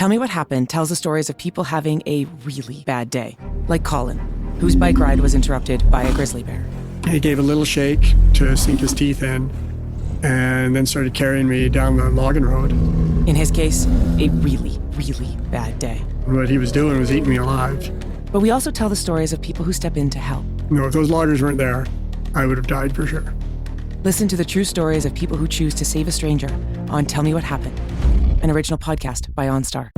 Tell Me What Happened tells the stories of people having a really bad day, like Colin, whose bike ride was interrupted by a grizzly bear. He gave a little shake to sink his teeth in and then started carrying me down the logging road. In his case, a really, really bad day. What he was doing was eating me alive. But we also tell the stories of people who step in to help. If those loggers weren't there, I would have died for sure. Listen to the true stories of people who choose to save a stranger on Tell Me What Happened, an original podcast by OnStar.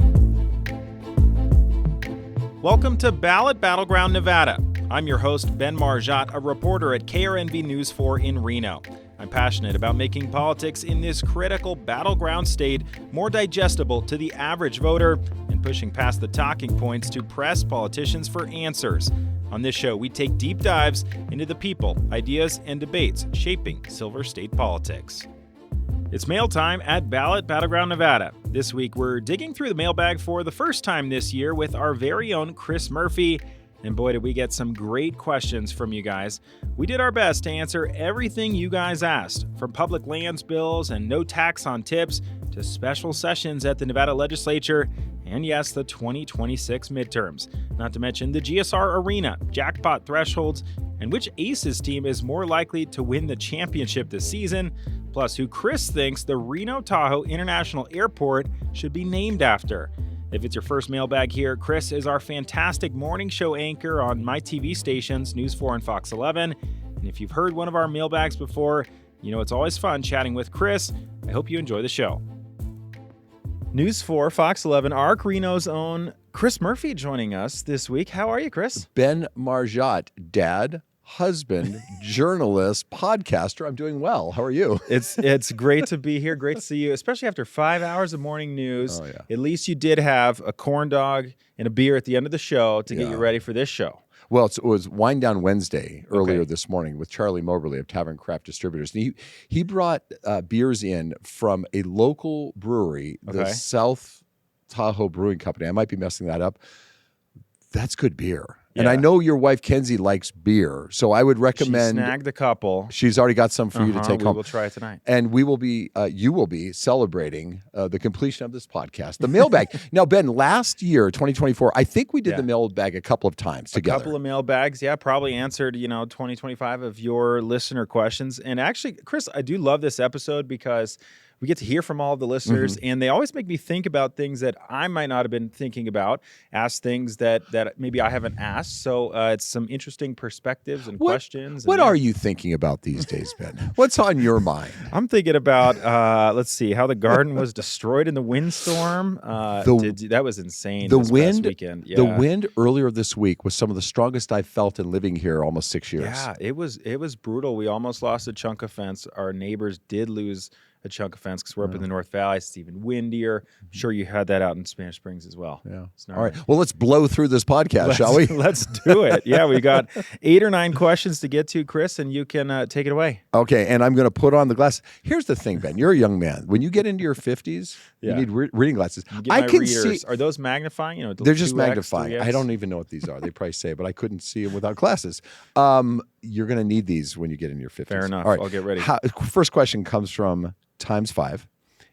Welcome to Ballot Battleground, Nevada. I'm your host, Ben Margiott, a reporter at KRNV News 4 in Reno. I'm passionate about making politics in this critical battleground state more digestible to the average voter and pushing past the talking points to press politicians for answers. On this show, we take deep dives into the people, ideas, and debates shaping Silver State politics. It's mail time at Ballot Battleground, Nevada. This week, we're digging through the mailbag for the first time this year with our very own Chris Murphy. And boy, did we get some great questions from you guys. We did our best to answer everything you guys asked, from public lands bills and no tax on tips to special sessions at the Nevada legislature and yes, the 2026 midterms. Not to mention the GSR arena, jackpot thresholds, and which Aces team is more likely to win the championship this season, plus who Chris thinks the Reno Tahoe International Airport should be named after. If it's your first mailbag here, Chris is our fantastic morning show anchor on my TV stations, News 4 and Fox 11. And if you've heard one of our mailbags before, you know it's always fun chatting with Chris. I hope you enjoy the show. News 4, Fox 11, ARC Reno's own Chris Murphy joining us this week. How are you, Chris? Ben Margiott, dad, husband, journalist, podcaster. I'm doing well. How are you? It's great to be here. Great to see you, especially after 5 hours of morning news. Oh, yeah. At least you did have a corn dog and a beer at the end of the show to get you ready for this show. Well, it was Wind Down Wednesday earlier this morning with Charlie Moberly of Tavern Craft Distributors. And he brought beers in from a local brewery, the South Tahoe Brewing Company. I might be messing that up. That's good beer. Yeah. And I know your wife, Kenzie, likes beer, so I would recommend... She snagged a couple. She's already got some for you to take home. We will try it tonight. And we will be, you will be celebrating the completion of this podcast, the mailbag. Now, Ben, last year, 2024, I think we did the mailbag a couple of times together. A couple of mailbags, probably answered, 20, 25 of your listener questions. And actually, Chris, I do love this episode because we get to hear from all of the listeners, and they always make me think about things that I might not have been thinking about, ask things that maybe I haven't asked. So it's some interesting perspectives and questions. What are you thinking about these days, Ben? What's on your mind? I'm thinking about, let's see, how the garden was destroyed in the windstorm. That was insane this past weekend. Yeah. The wind earlier this week was some of the strongest I've felt in living here almost 6 years. Yeah, it was brutal. We almost lost a chunk of fence. Our neighbors did lose a chunk of fence because we're up in the North Valley. It's even windier. I'm sure you had that out in Spanish Springs as well. Yeah. All right. Well, let's blow through this podcast, shall we? Let's do it. Yeah, we got 8 or 9 questions to get to, Chris, and you can take it away. Okay, and I'm going to put on the glasses. Here's the thing, Ben. You're a young man. When you get into your 50s, you need reading glasses. I can see. Are those magnifying? They're just magnifying. 3X? I don't even know what these are. They probably say, but I couldn't see them without glasses. You're going to need these when you get in your 50s. Fair enough. All right. I'll get ready. First question comes from Times 5.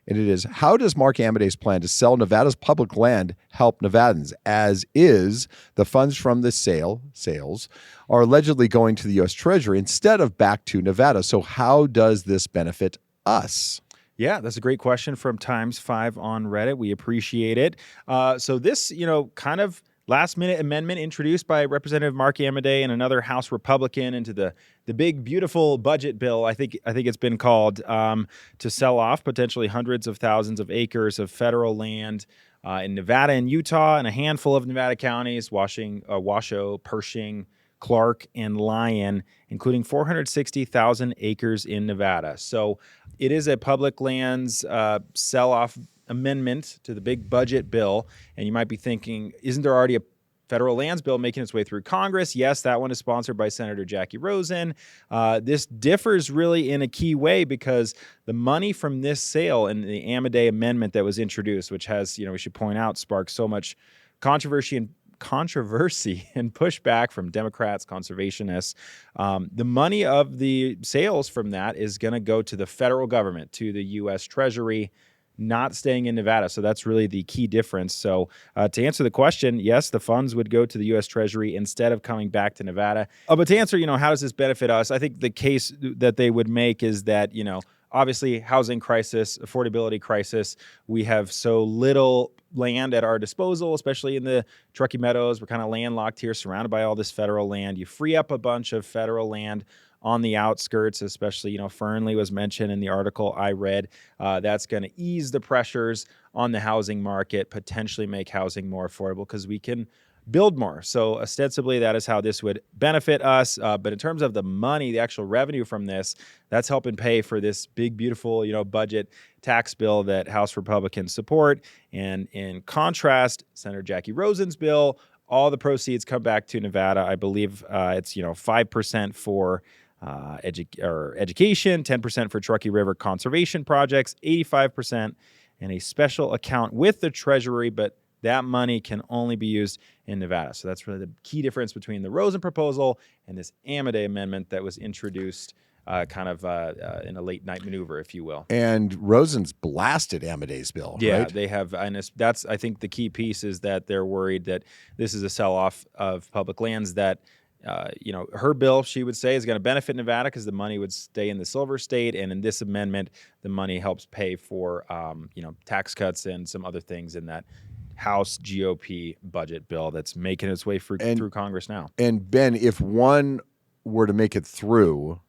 And it is, how does Mark Amade's plan to sell Nevada's public land help Nevadans? As is, the funds from the sales are allegedly going to the U.S. Treasury instead of back to Nevada. So how does this benefit us? Yeah, that's a great question from Times 5 on Reddit. We appreciate it. So this, kind of last-minute amendment introduced by Representative Mark Amade and another House Republican into the big, beautiful budget bill, I think it's been called, to sell off potentially hundreds of thousands of acres of federal land in Nevada and Utah and a handful of Nevada counties, Washoe, Pershing, Clark, and Lyon, including 460,000 acres in Nevada. So it is a public lands sell-off amendment to the big budget bill. And you might be thinking, isn't there already a federal lands bill making its way through Congress? Yes, that one is sponsored by Senator Jackie Rosen. This differs really in a key way because the money from this sale and the Amade amendment that was introduced, which has, we should point out, sparked so much controversy and pushback from Democrats, conservationists. The money of the sales from that is going to go to the federal government, to the U.S. Treasury, not staying in Nevada. So that's really the key difference. So to answer the question, yes, the funds would go to the U.S. Treasury instead of coming back to Nevada. But to answer, how does this benefit us? I think the case that they would make is that, obviously housing crisis, affordability crisis. We have so little land at our disposal, especially in the Truckee Meadows. We're kind of landlocked here, surrounded by all this federal land. You free up a bunch of federal land on the outskirts, especially, Fernley was mentioned in the article I read. That's going to ease the pressures on the housing market, potentially make housing more affordable because we can build more. So ostensibly, that is how this would benefit us. But in terms of the money, the actual revenue from this, that's helping pay for this big, beautiful, budget tax bill that House Republicans support. And in contrast, Senator Jackie Rosen's bill, all the proceeds come back to Nevada. I believe it's 5% for education, 10% for Truckee River conservation projects, 85%, and a special account with the Treasury, but that money can only be used in Nevada. So that's really the key difference between the Rosen proposal and this Amodei amendment that was introduced in a late night maneuver, if you will. And Rosen's blasted Amodei's bill, yeah, right? They have. And that's, I think, the key piece is that they're worried that this is a sell-off of public lands that, her bill, she would say, is going to benefit Nevada because the money would stay in the Silver State. And in this amendment, the money helps pay for, tax cuts and some other things in that House GOP budget bill that's making its way through Congress now. And Ben, if one were to make it through,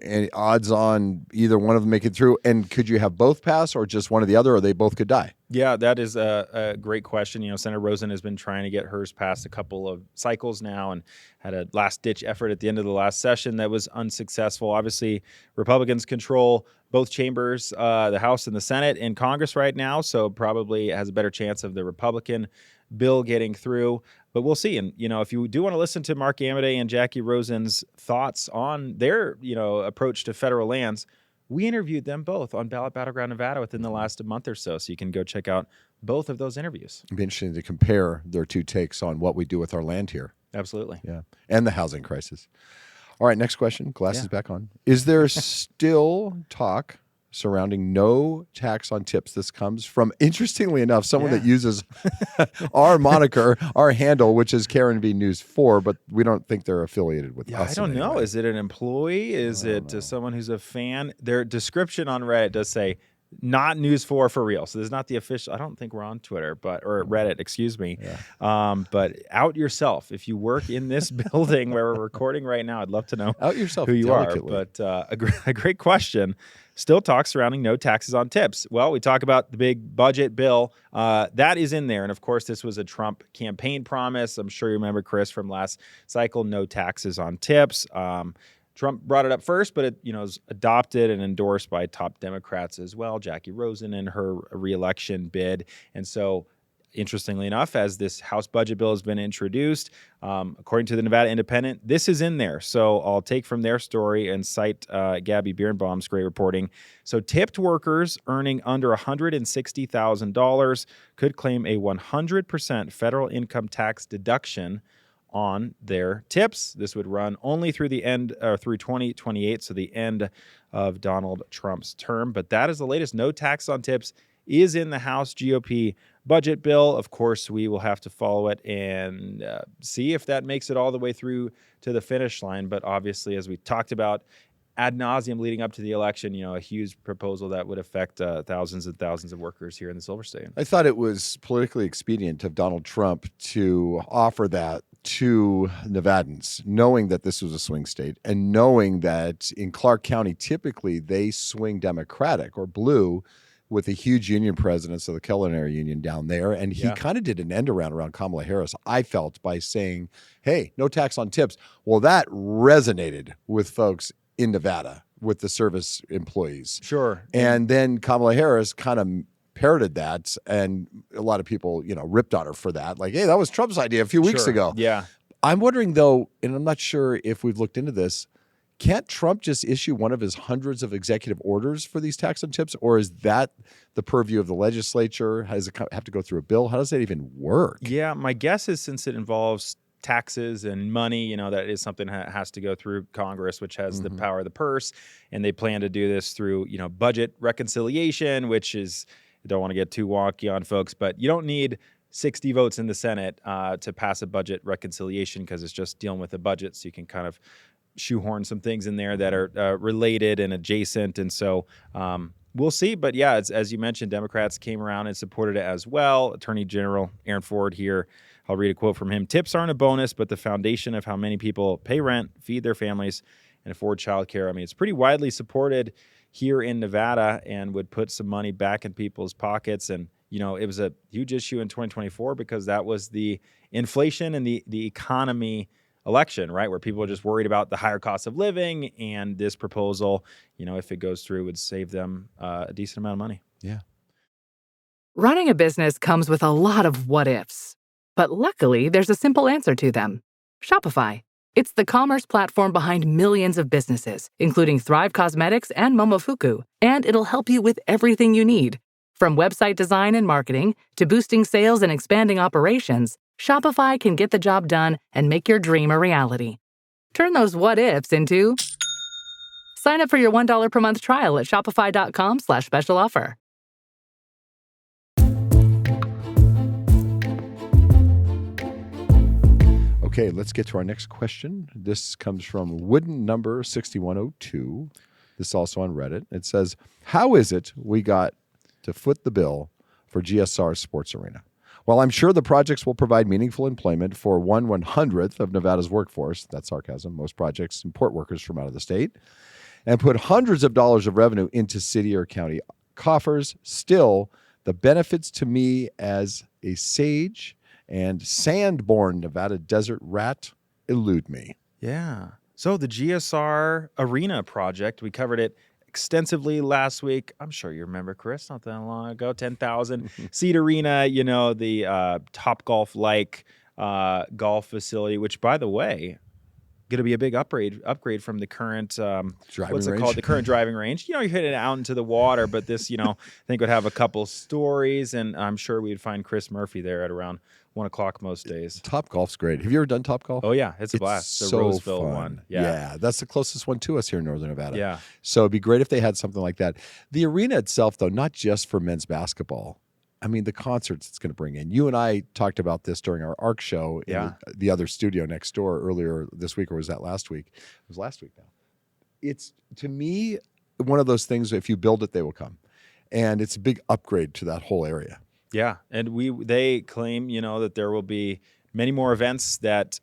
and odds on either one of them make it through, and could you have both pass or just one or the other, or they both could die? Yeah, that is a great question. Senator Rosen has been trying to get hers passed a couple of cycles now and had a last-ditch effort at the end of the last session that was unsuccessful. Obviously, Republicans control both chambers, the House and the Senate in Congress right now, so probably has a better chance of the Republican bill getting through. But we'll see. And, if you do want to listen to Mark Amodei and Jackie Rosen's thoughts on their, approach to federal lands, we interviewed them both on Ballot Battleground Nevada within the last month or so. So you can go check out both of those interviews. It'd be interesting to compare their two takes on what we do with our land here. Absolutely. Yeah. And the housing crisis. All right, next question. Glasses back on. Is there still talk surrounding no tax on tips? This comes from, interestingly enough, someone that uses our moniker, our handle, which is KRNV News 4, but we don't think they're affiliated with us. I don't know. Is it an employee? Is it someone who's a fan? Their description on Reddit does say, not News 4 for real. So there's not the official. I don't think we're on Twitter, or Reddit, excuse me. Yeah. But out yourself. If you work in this building where we're recording right now, I'd love to know out yourself who you delicately. are. But a great question. Still talk surrounding no taxes on tips. Well, we talk about the big budget bill. That is in there. And of course, this was a Trump campaign promise. I'm sure you remember, Chris, from last cycle, no taxes on tips. Trump brought it up first, but it was adopted and endorsed by top Democrats as well. Jackie Rosen in her reelection bid. And so, interestingly enough, as this House budget bill has been introduced, according to the Nevada Independent, this is in there. So I'll take from their story and cite Gabby Birnbaum's great reporting. So tipped workers earning under $160,000 could claim a 100% federal income tax deduction on their tips. This would run only through the end, through 2028, so the end of Donald Trump's term. But that is the latest. No tax on tips is in the House GOP budget bill. Of course, we will have to follow it and see if that makes it all the way through to the finish line. But obviously, as we talked about ad nauseum leading up to the election, a huge proposal that would affect thousands and thousands of workers here in the Silver State. I thought it was politically expedient of Donald Trump to offer that to Nevadans, knowing that this was a swing state and knowing that in Clark County, typically they swing Democratic or blue with a huge union presidents of the culinary union down there. And he kind of did an end around Kamala Harris, I felt, by saying, hey, no tax on tips. Well, that resonated with folks in Nevada, with the service employees. Sure. And then Kamala Harris kind of parroted that, and a lot of people, ripped on her for that. Like, hey, that was Trump's idea a few weeks ago. Yeah. I'm wondering, though, and I'm not sure if we've looked into this, can't Trump just issue one of his hundreds of executive orders for these tax on tips, or is that the purview of the legislature? Does it have to go through a bill? How does that even work? Yeah, my guess is, since it involves taxes and money, that is something that has to go through Congress, which has the power of the purse, and they plan to do this through, budget reconciliation, which is I don't want to get too wonky on folks, but you don't need 60 votes in the Senate to pass a budget reconciliation because it's just dealing with a budget. So you can kind of shoehorn some things in there that are related and adjacent. And so we'll see. But yeah, as you mentioned, Democrats came around and supported it as well. Attorney General Aaron Ford here, I'll read a quote from him. Tips aren't a bonus, but the foundation of how many people pay rent, feed their families, and afford childcare. I mean, it's pretty widely supported here in Nevada and would put some money back in people's pockets. And, it was a huge issue in 2024 because that was the inflation and the economy election, right? Where people are just worried about the higher cost of living. And this proposal, if it goes through, would save them a decent amount of money. Yeah. Running a business comes with a lot of what ifs, but luckily there's a simple answer to them. Shopify. It's the commerce platform behind millions of businesses, including Thrive Cosmetics and Momofuku, and it'll help you with everything you need. From website design and marketing to boosting sales and expanding operations, Shopify can get the job done and make your dream a reality. Turn those what ifs into... Sign up for your $1 per month trial at shopify.com/special offer. Okay, let's get to our next question. This comes from Wooden number 6102. This is also on Reddit. It says, how is it we got to foot the bill for GSR Sports Arena? While I'm sure the projects will provide meaningful employment for 1/100th of Nevada's workforce, that's sarcasm, most projects import workers from out of the state, and put hundreds of dollars of revenue into city or county coffers, still, the benefits to me as a sage and sand-born Nevada desert rat elude me. Yeah. So the GSR Arena project, we covered it extensively last week. I'm sure you remember, Chris, not that long ago, 10,000 seat arena, the Topgolf-like golf facility, which, by the way, going to be a big upgrade from the current what's it called? The current driving range. You're hitting it out into the water, but this, I think would have a couple stories, and I'm sure we'd find Chris Murphy there at around 1 o'clock most days. Topgolf's great. Have you ever done Topgolf? Oh yeah, it's a blast. The so Roseville fun. one. Yeah, that's the closest one to us here in Northern Nevada. Yeah. So it'd be great if they had something like that. The arena itself, though, not just for men's basketball. I mean, the concerts it's going to bring in. You and I talked about this during our ARC show in the other studio next door earlier this week, or was that last week? It was last week now. It's, to me, one of those things, if you build it, they will come. And it's a big upgrade to that whole area. Yeah, and they claim, that there will be many more events that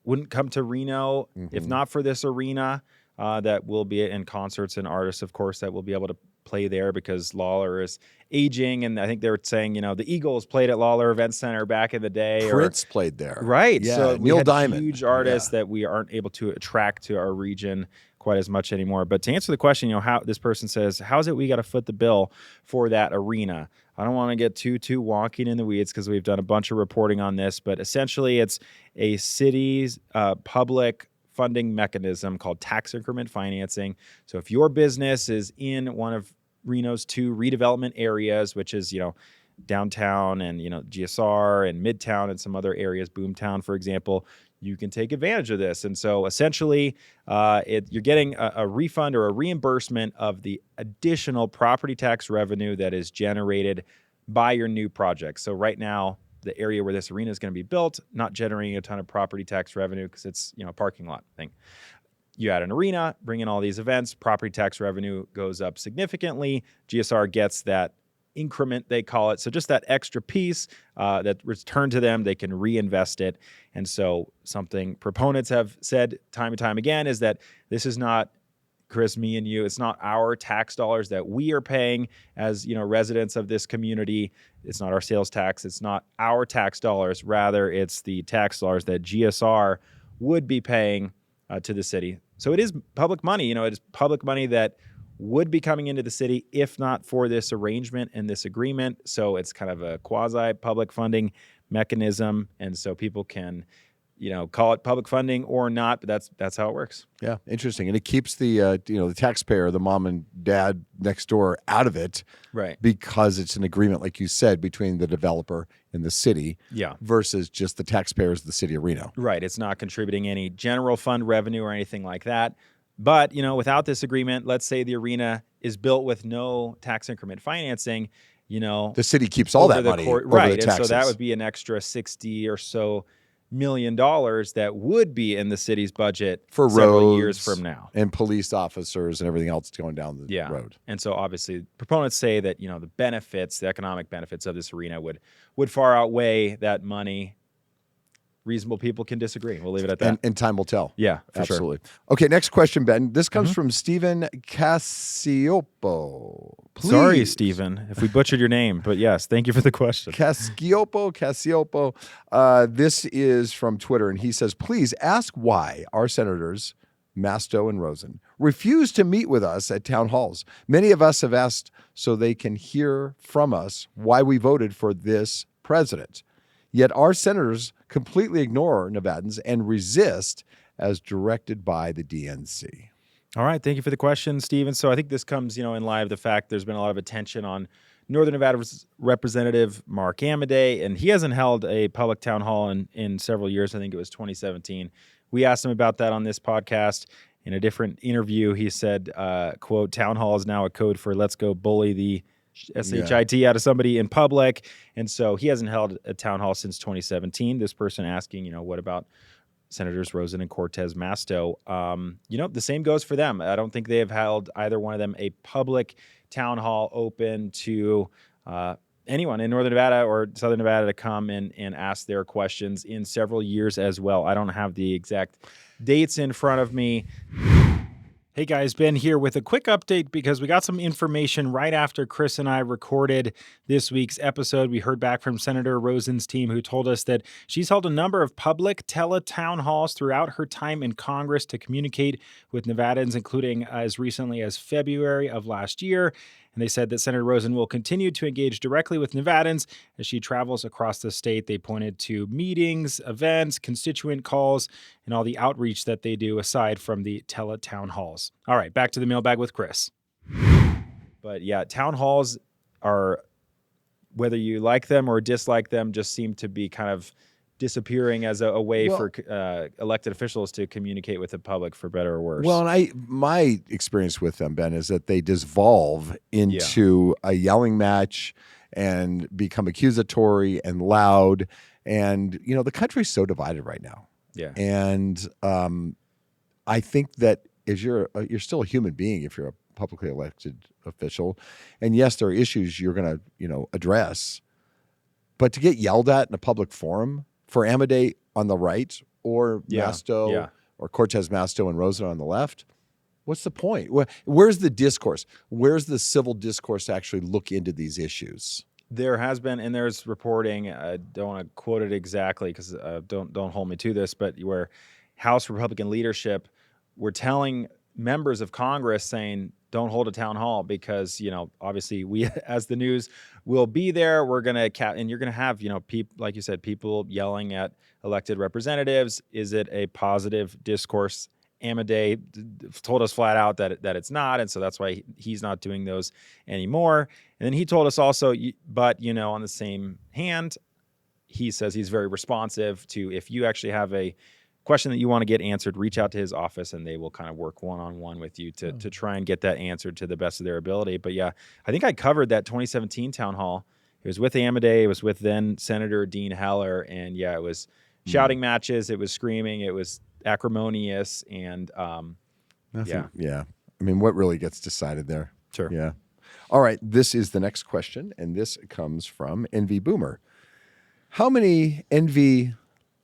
wouldn't come to Reno if not for this arena, that will be in concerts and artists, of course, that will be able to play there because Lawler is aging. And I think they were saying, the Eagles played at Lawler Event Center back in the day. Prince played there. Right. Yeah, so Neil Diamond. Huge artists that we aren't able to attract to our region quite as much anymore. But to answer the question, how this person says, how is it we got to foot the bill for that arena? I don't want to get too wonky in the weeds because we've done a bunch of reporting on this, but essentially it's a city's public funding mechanism called tax increment financing. So if your business is in one of Reno's 2 redevelopment areas, which is, downtown and, GSR and Midtown and some other areas, Boomtown, for example, you can take advantage of this. And so essentially you're getting a refund or a reimbursement of the additional property tax revenue that is generated by your new project. So right now, the area where this arena is going to be built, not generating a ton of property tax revenue because it's, a parking lot thing. You add an arena, bring in all these events, property tax revenue goes up significantly. GSR gets that increment, they call it. So just that extra piece that returned to them, they can reinvest it. And so something proponents have said time and time again is that this is not, Chris, me and you, it's not our tax dollars that we are paying as, residents of this community. It's not our sales tax. It's not our tax dollars. Rather, it's the tax dollars that GSR would be paying to the city. So it is public money. It is public money that would be coming into the city if not for this arrangement and this agreement. So it's kind of a quasi-public funding mechanism. And so people can, call it public funding or not, but that's how it works. Yeah, interesting. And it keeps the, the taxpayer, the mom and dad next door out of it. Right. Because it's an agreement, like you said, between the developer and the city versus just the taxpayers of the city of Reno. Right. It's not contributing any general fund revenue or anything like that. But, without this agreement, let's say the arena is built with no tax increment financing, the city keeps all that money over right? the taxes. And so that would be an extra $60 or so million that would be in the city's budget for several roads years from now, and police officers and everything else going down the road. And so obviously proponents say that the benefits, the economic benefits of this arena would far outweigh that money. Reasonable people can disagree. We'll leave it at that. And time will tell. Yeah, for absolutely. Sure. Okay, next question, Ben. This comes from Stephen Casiopo. Please. Sorry, Stephen, if we butchered your name, but yes, thank you for the question. Casiopo. This is from Twitter, and he says, please ask why our senators, Masto and Rosen, refuse to meet with us at town halls. Many of us have asked so they can hear from us why we voted for this president. Yet our senators completely ignore Nevadans and resist as directed by the DNC. All right. Thank you for the question, Stephen. So I think this comes, in light of the fact there's been a lot of attention on Northern Nevada Representative Mark Amadei, and he hasn't held a public town hall in several years. I think it was 2017. We asked him about that on this podcast. In a different interview, he said, quote, town hall is now a code for let's go bully the SHIT out of somebody in public. And so he hasn't held a town hall since 2017. This person asking, what about Senators Rosen and Cortez Masto? The same goes for them. I don't think they have held, either one of them, a public town hall open to anyone in Northern Nevada or Southern Nevada to come and ask their questions in several years as well. I don't have the exact dates in front of me. Hey guys, Ben here with a quick update because we got some information right after Chris and I recorded this week's episode. We heard back from Senator Rosen's team, who told us that she's held a number of public tele-town halls throughout her time in Congress to communicate with Nevadans, including as recently as February of last year. And they said that Senator Rosen will continue to engage directly with Nevadans as she travels across the state. They pointed to meetings, events, constituent calls, and all the outreach that they do aside from the tele-town halls. All right, back to the mailbag with Chris. But yeah, town halls are, whether you like them or dislike them, just seem to be kind of disappearing as a way for elected officials to communicate with the public, for better or worse. Well, and my experience with them, Ben, is that they dissolve into a yelling match and become accusatory and loud. And, the country's so divided right now. Yeah. And I think that if you're still a human being if you're a publicly elected official. And yes, there are issues you're going to, address. But to get yelled at in a public forum for Amadei on the right or Masto or Cortez Masto and Rosen on the left, what's the point? Where's the discourse? Where's the civil discourse to actually look into these issues? There has been, and there's reporting, I don't want to quote it exactly because don't hold me to this, but where House Republican leadership were telling members of Congress saying, don't hold a town hall because, obviously we as the news will be there. We're going to and you're going to have, like you said, people yelling at elected representatives. Is it a positive discourse? Amadei told us flat out that it's not. And so that's why he's not doing those anymore. And then he told us also, but, on the same hand, he says he's very responsive to, if you actually have a question that you want to get answered, reach out to his office and they will kind of work one-on-one with you to try and get that answered to the best of their ability. But yeah, I think I covered that 2017 town hall. It was with Amadei. It was with then Senator Dean Heller. And yeah, it was shouting matches. It was screaming. It was acrimonious. And yeah. I mean, what really gets decided there? Sure. Yeah. All right. This is the next question. And this comes from NV Boomer. How many NV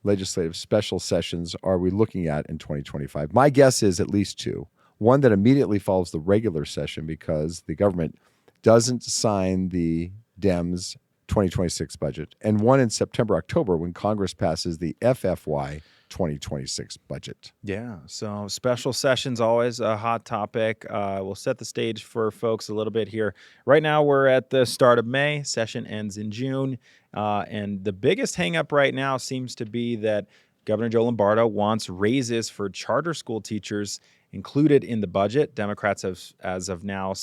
legislative special sessions are we looking at in 2025? My guess is at least two. One that immediately follows the regular session because the government doesn't sign the Dems 2026 budget, and one in September, October when Congress passes the FFY 2026 budget. Yeah, so special sessions, always a hot topic. We'll set the stage for folks a little bit here. Right now, we're at the start of May. Session ends in June. And the biggest hangup right now seems to be that Governor Joe Lombardo wants raises for charter school teachers included in the budget. Democrats have, as of now,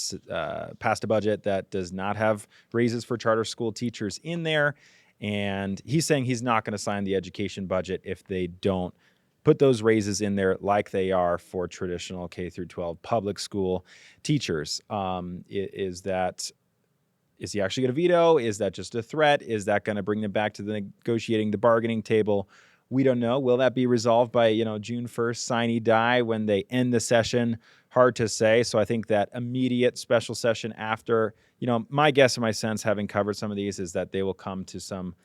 passed a budget that does not have raises for charter school teachers in there. And he's saying he's not going to sign the education budget if they don't put those raises in there like they are for traditional K through 12 public school teachers. Is that Is he actually going to veto? Is that just a threat? Is that going to bring them back to the bargaining table? We don't know. Will that be resolved by, June 1st, sine die, when they end the session? Hard to say. So I think that immediate special session after, my guess and my sense, having covered some of these, is that they will come to some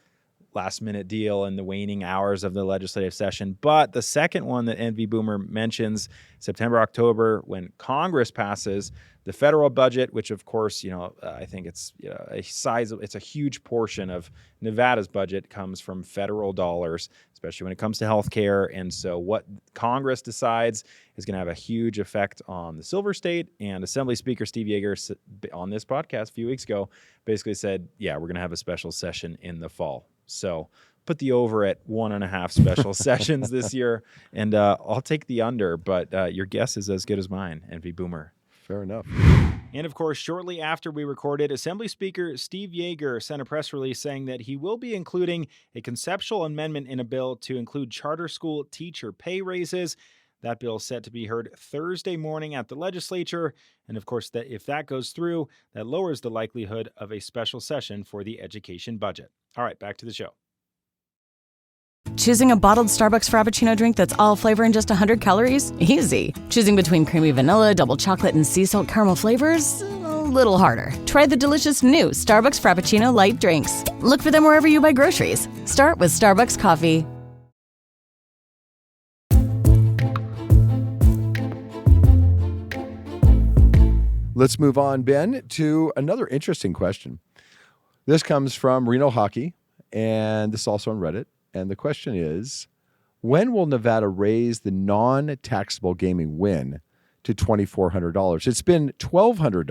last-minute deal in the waning hours of the legislative session. But the second one that NV Boomer mentions, September, October, when Congress passes the federal budget, which of course, I think it's it's a huge portion of Nevada's budget comes from federal dollars, especially when it comes to healthcare. And so what Congress decides is going to have a huge effect on the Silver State. And Assembly Speaker Steve Yeager on this podcast a few weeks ago basically said, yeah, we're going to have a special session in the fall. So put the over at 1.5 special sessions this year, and I'll take the under, but your guess is as good as mine, NV Boomer. Fair enough. And of course, shortly after we recorded, Assembly Speaker Steve Yeager sent a press release saying that he will be including a conceptual amendment in a bill to include charter school teacher pay raises. That bill is set to be heard Thursday morning at the legislature. And of course, that if that goes through, that lowers the likelihood of a special session for the education budget. All right, back to the show. Choosing a bottled Starbucks Frappuccino drink that's all flavor and just 100 calories? Easy. Choosing between creamy vanilla, double chocolate, and sea salt caramel flavors? A little harder. Try the delicious new Starbucks Frappuccino light drinks. Look for them wherever you buy groceries. Start with Starbucks coffee. Let's move on, Ben, to another interesting question. This comes from Reno Hockey, and this is also on Reddit. And the question is, when will Nevada raise the non-taxable gaming win to $2,400? It's been $1,200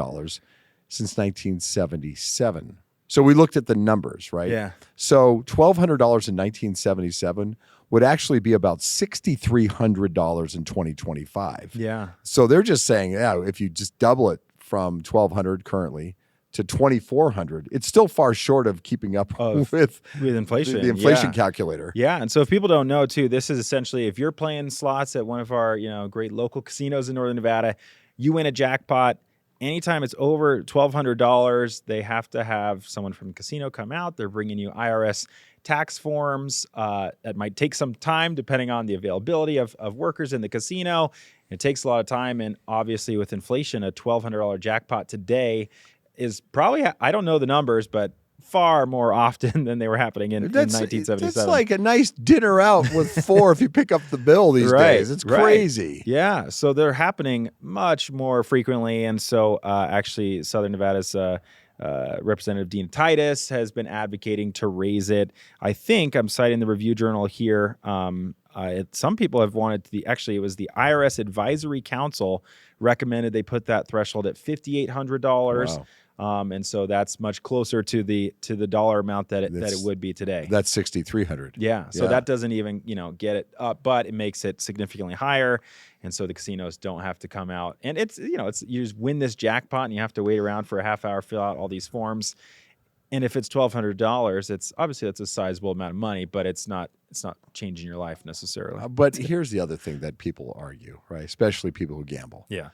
since 1977. So we looked at the numbers, right? Yeah. So $1,200 in 1977 would actually be about $6,300 in 2025. Yeah. So they're just saying, yeah, if you just double it from $1,200 currently to $2,400, it's still far short of keeping up with inflation. The inflation calculator. Yeah, and so if people don't know too, this is essentially if you're playing slots at one of our great local casinos in Northern Nevada, you win a jackpot. Anytime it's over $1,200, they have to have someone from the casino come out. They're bringing you IRS tax forms. It might take some time depending on the availability of workers in the casino. It takes a lot of time, and obviously with inflation, a $1,200 jackpot today is probably, I don't know the numbers, but far more often than they were happening in 1977. That's like a nice dinner out with four if you pick up the bill these days. It's crazy. Yeah, so they're happening much more frequently. And so actually Southern Nevada's Representative Dean Titus has been advocating to raise it. I think I'm citing the Review Journal here. Some people have wanted to it was the IRS Advisory Council recommended they put that threshold at $5,800. Wow. And so that's much closer to the dollar amount that it would be today. That's $6,300. Yeah. So that doesn't even, get it up, but it makes it significantly higher. And so the casinos don't have to come out. And it's you just win this jackpot and you have to wait around for a half hour, fill out all these forms. And if it's $1,200, it's obviously that's a sizable amount of money, but it's not changing your life necessarily. But here's the other thing that people argue, right? Especially people who gamble. Yeah.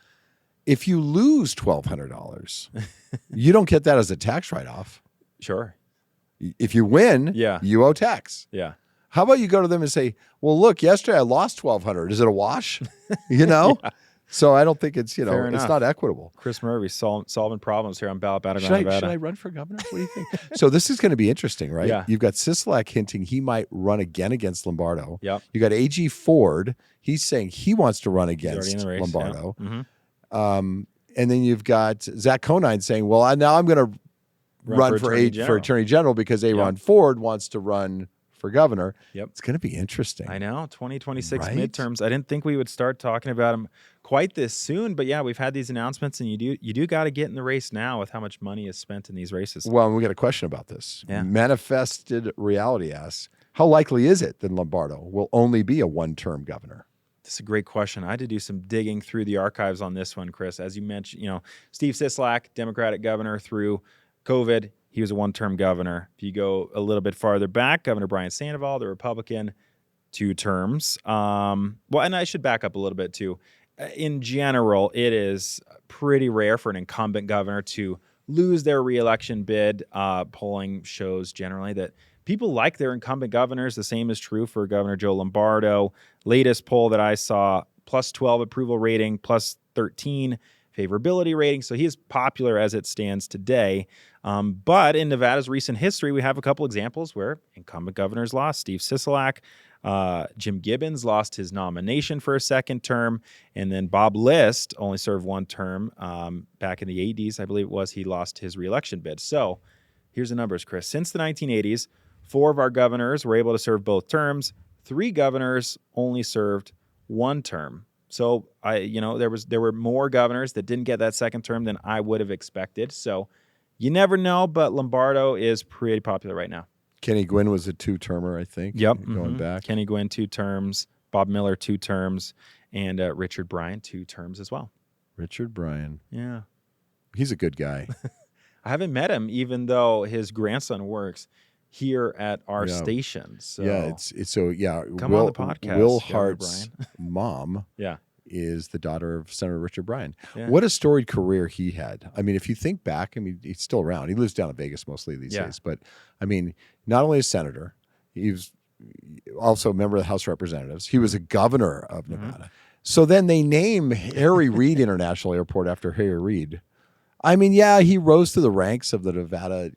If you lose $1,200, you don't get that as a tax write-off. Sure. If you win, you owe tax. Yeah. How about you go to them and say, well, look, yesterday I lost $1,200. Is it a wash? Yeah. So I don't think it's, it's not equitable. Chris Murphy solving problems here on Ballot Battleground, Nevada. Should I run for governor? What do you think? So this is going to be interesting, right? Yeah. You've got Sisolak hinting he might run again against Lombardo. Yep. You got A.G. Ford. He's saying he wants to run against Lombardo. Yeah. Mm-hmm. And then you've got Zach Conine saying, well, now I'm going to run for Attorney General because Aaron Ford wants to run for governor. Yep. It's going to be interesting. I know. 2026 midterms. I didn't think we would start talking about them quite this soon, but yeah, we've had these announcements, and you do got to get in the race now with how much money is spent in these races. Well, and we got a question about this. Yeah. Manifested Reality asks, how likely is it that Lombardo will only be a one-term governor? That's a great question. I had to do some digging through the archives on this one, Chris. As you mentioned, Steve Sisolak, Democratic governor through COVID. He was a one-term governor. If you go a little bit farther back, Governor Brian Sandoval, the Republican, 2 terms. And I should back up a little bit too. In general, it is pretty rare for an incumbent governor to lose their reelection bid. Polling shows generally that people like their incumbent governors. The same is true for Governor Joe Lombardo. Latest poll that I saw, plus 12 approval rating, plus 13 favorability rating. So he is popular as it stands today. But in Nevada's recent history, we have a couple examples where incumbent governors lost. Steve Sisolak, Jim Gibbons lost his nomination for a second term. And then Bob List only served one term back in the 80s, I believe it was. He lost his reelection bid. So here's the numbers, Chris. Since the 1980s, 4 of our governors were able to serve both terms. 3 governors only served one term. So there were more governors that didn't get that second term than I would have expected. So you never know, but Lombardo is pretty popular right now. Kenny Gwynn was a 2-termer, I think. Yep. Going back. Kenny Gwynn, 2 terms. Bob Miller, 2 terms. And Richard Bryan, 2 terms as well. Richard Bryan. Yeah. He's a good guy. I haven't met him, even though his grandson works here at our station. So come on the podcast. Will Hart's mom is the daughter of Senator Richard Bryan. Yeah. What a storied career he had. I mean, if you think back, I mean, he's still around. He lives down in Vegas mostly these days. But, I mean, not only a senator, he was also a member of the House of Representatives. He was a governor of Nevada. So then they name Harry Reid International Airport after Harry Reid. I mean, yeah, he rose to the ranks of the Nevada,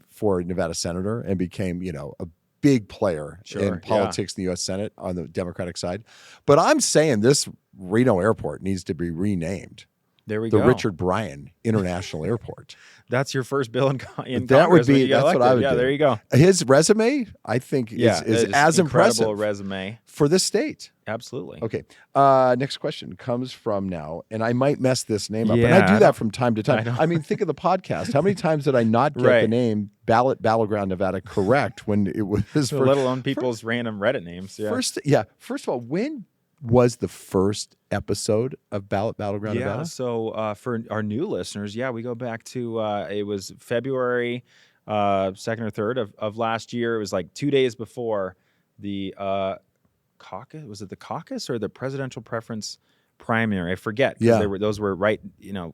for Nevada senator and became, a big player in politics in the U.S. Senate on the Democratic side. But I'm saying this Reno airport needs to be renamed. There we go. The Richard Bryan International Airport. That's your first bill in Congress. That would be, that's what I would do. Yeah, there you go. His resume, I think, is as impressive resume for this state. Absolutely. Okay. Next question comes from now, and I might mess this name up, and I do that from time to time. I mean, think of the podcast. How many times did I not get the name Ballot Battleground Nevada correct when it was let alone people's random Reddit names? Yeah. First of all, when was the first episode of Ballot Battleground Nevada? So for our new listeners, we go back to it was February 2nd or 3rd of last year. It was like 2 days before the caucus. Was it the caucus or the presidential preference primary? I forget. Those were right,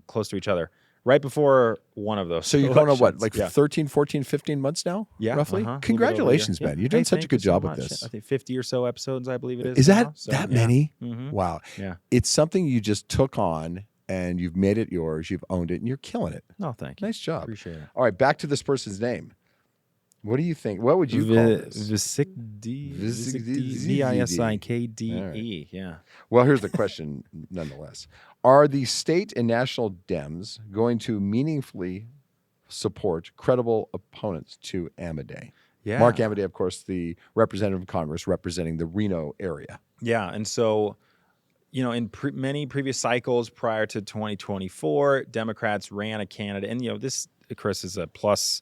close to each other. Right before one of those. So you're going on what, 13, 14, 15 months now? Yeah. Roughly? Congratulations, Ben. You're doing such a good job with this. I think 50 or so episodes, I believe it is. Is that many? Mm-hmm. Wow. Yeah. It's something you just took on and you've made it yours. You've owned it and you're killing it. No, thank you. Nice job. Appreciate it. All right, back to this person's name. What do you think? What would you call this? Visikde. Visikde. Yeah. Well, here's the question nonetheless. Are the state and national Dems going to meaningfully support credible opponents to Amodei? Yeah. Mark Amodei, of course, the representative of Congress representing the Reno area. Yeah. And so, in many previous cycles prior to 2024, Democrats ran a candidate. And, this, Chris, is a plus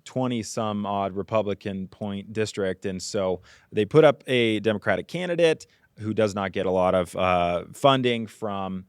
20 some odd Republican point district. And so they put up a Democratic candidate who does not get a lot of funding from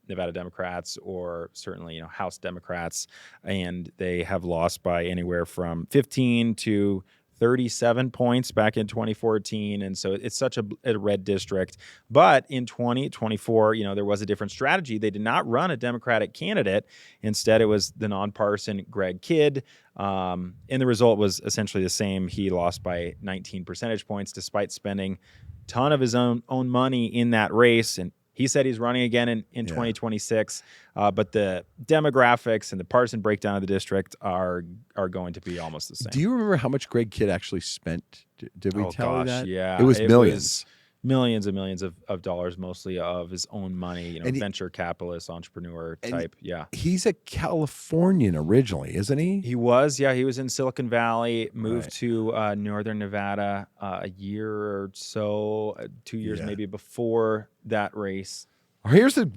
Nevada Democrats or certainly, House Democrats. And they have lost by anywhere from 15 to 37 points back in 2014. And so it's such a red district. But in 2024, there was a different strategy. They did not run a Democratic candidate. Instead, it was the nonpartisan Greg Kidd. And the result was essentially the same. He lost by 19 percentage points despite spending a ton of his own money in that race. And he said he's running again in 2026, but the demographics and the partisan breakdown of the district are going to be almost the same. Do you remember how much Greg Kidd actually spent? Did we tell you that? Yeah. It was millions. Millions and millions of dollars, mostly of his own money, venture capitalist, entrepreneur type. Yeah. He's a Californian originally, isn't he? He was. Yeah. He was in Silicon Valley, moved to northern Nevada a year or so, 2 years maybe before that race. Here's the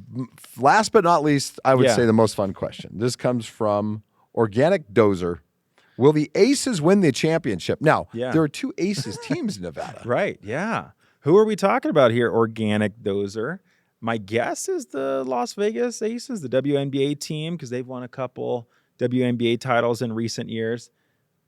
last but not least, I would say the most fun question. This comes from Organic Dozer. Will the Aces win the championship? Now, there are 2 Aces teams in Nevada. Right. Yeah. Who are we talking about here? Organic Dozer. My guess is the Las Vegas Aces, the WNBA team, because they've won a couple WNBA titles in recent years.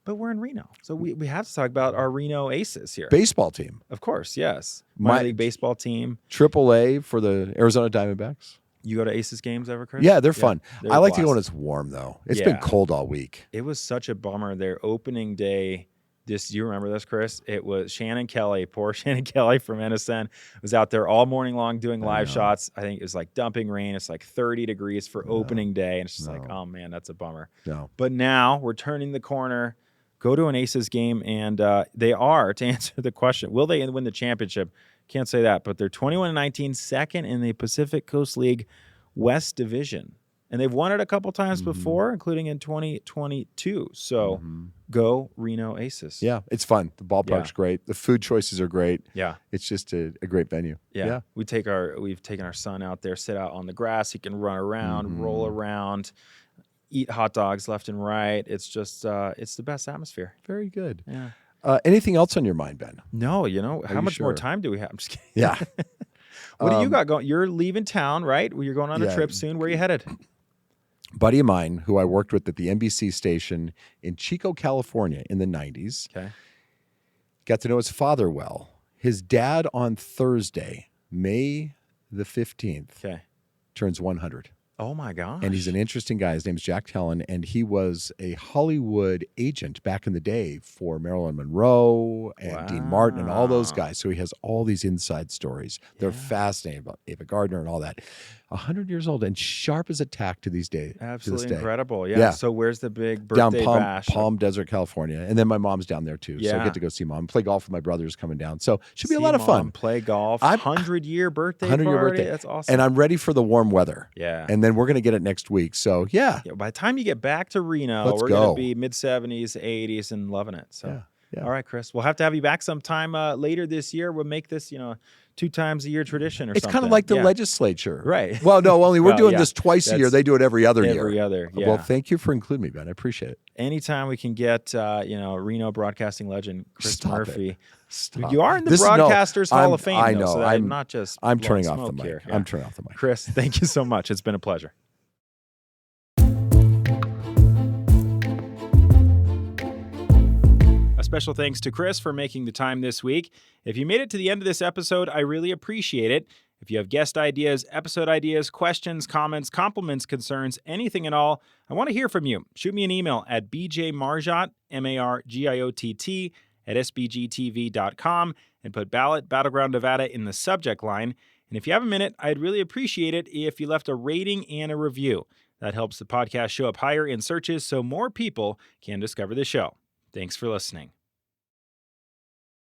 But we're in Reno. So we have to talk about our Reno Aces here. Baseball team. Of course, yes. Minor league baseball team. AAA for the Arizona Diamondbacks. You go to Aces games ever, Chris? Yeah, they're fun. They're I a like to go blast. when it's warm, though. It's been cold all week. It was such a bummer. Their opening day, you remember this, Chris? It was Shannon Kelly, poor Shannon Kelly from NSN, was out there all morning long doing live shots. I think it was like dumping rain. It's like 30 degrees for opening day. And it's just like, oh, man, that's a bummer. No. But now we're turning the corner. Go to an Aces game, and they are, to answer the question, will they win the championship? Can't say that, but they're 21-19, second in the Pacific Coast League West Division. And they've won it a couple times before, including in 2022. So go Reno Aces. Yeah, it's fun. The ballpark's great. The food choices are great. Yeah. It's just a great venue. Yeah. We've taken our son out there, sit out on the grass. He can run around, roll around, eat hot dogs left and right. It's just, it's the best atmosphere. Very good. Yeah. Anything else on your mind, Ben? No, how much more sure? time do we have? I'm just kidding. Yeah. What do you got going? You're leaving town, right? You're going on a trip soon. Where are you headed? Buddy of mine who I worked with at the NBC station in Chico, California in the 90s. Okay. Got to know his father well. His dad on Thursday, May the 15th, turns 100. Oh, my gosh. And he's an interesting guy. His name's Jack Tellen, and he was a Hollywood agent back in the day for Marilyn Monroe and Dean Martin and all those guys. So he has all these inside stories. They're fascinating about Ava Gardner and all that. 100 years old and sharp as a tack to these days. Absolutely incredible. Yeah. So where's the big birthday down bash? Palm Desert, California. And then my mom's down there too. So I get to go see mom. Play golf with my brothers coming down. So should be a lot of fun. Play golf. 100-year birthday 100-year party. birthday. That's awesome. And I'm ready for the warm weather. Yeah. And then we're going to get it next week. So yeah. By the time you get back to Reno, we're going to be mid-70s, 80s, and loving it. So all right, Chris. We'll have to have you back sometime later this year. We'll make this, 2 times a year tradition or something. It's kind of like the legislature. Right. Well, no, only we're doing this twice a year. They do it every other year. Every other, yeah. Well, thank you for including me, Ben. I appreciate it. Anytime we can get, Reno broadcasting legend Chris Murphy. Stop. You are in the Broadcasters Hall of Fame, I know. so I'm not just I'm blowing turning off the smoke mic. here. I'm turning off the mic. Chris, thank you so much. It's been a pleasure. Special thanks to Chris for making the time this week. If you made it to the end of this episode, I really appreciate it. If you have guest ideas, episode ideas, questions, comments, compliments, concerns, anything at all, I want to hear from you. Shoot me an email at bjmargiott, MARGIOTT, at sbgtv.com and put Ballot Battleground Nevada in the subject line. And if you have a minute, I'd really appreciate it if you left a rating and a review. That helps the podcast show up higher in searches so more people can discover the show. Thanks for listening.